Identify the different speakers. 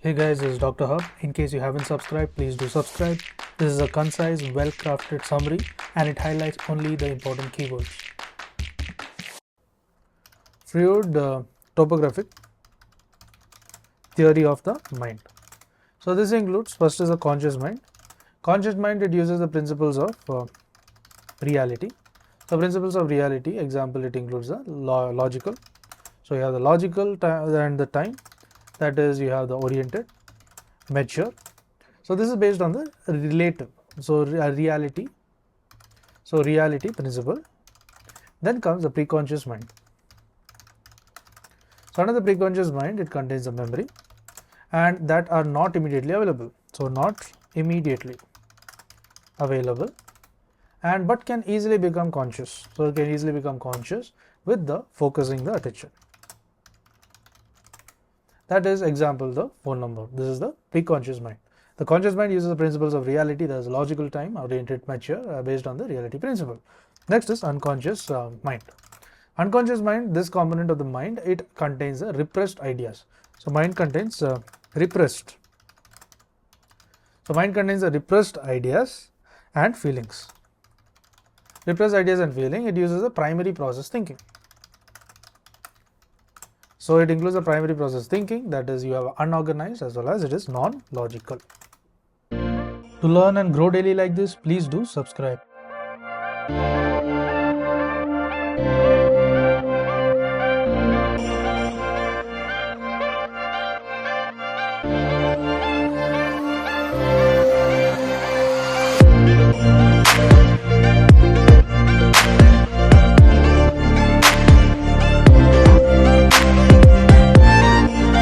Speaker 1: Hey guys, this is Dr. Hub. In case you haven't subscribed, please do subscribe. This is a concise, well-crafted summary and it highlights only the important keywords. Freud topographic theory of the mind. So this includes, first is a conscious mind. Conscious mind, it uses the principles of reality. So principles of reality, example, it includes the logical. So you have the logical and the time, that is you have the oriented, mature. So this is based on the relative, so reality. So reality principle. Then comes the preconscious mind. So under the preconscious mind, it contains the memory and that are not immediately available. So not immediately available and but can easily become conscious. So it can easily become conscious with the focusing the attention. That is example the phone number. This is the preconscious mind. The conscious mind uses the principles of reality, that is logical, time, oriented, mature, based on the reality principle. Next is unconscious mind. Unconscious mind, this component of the mind, it contains the repressed ideas. So mind contains repressed. So mind contains the repressed ideas and feelings. Repressed ideas and feeling, it uses the primary process thinking. So it includes the primary process thinking, that is you have unorganized as well as it is non-logical. To learn and grow daily like this, please do subscribe.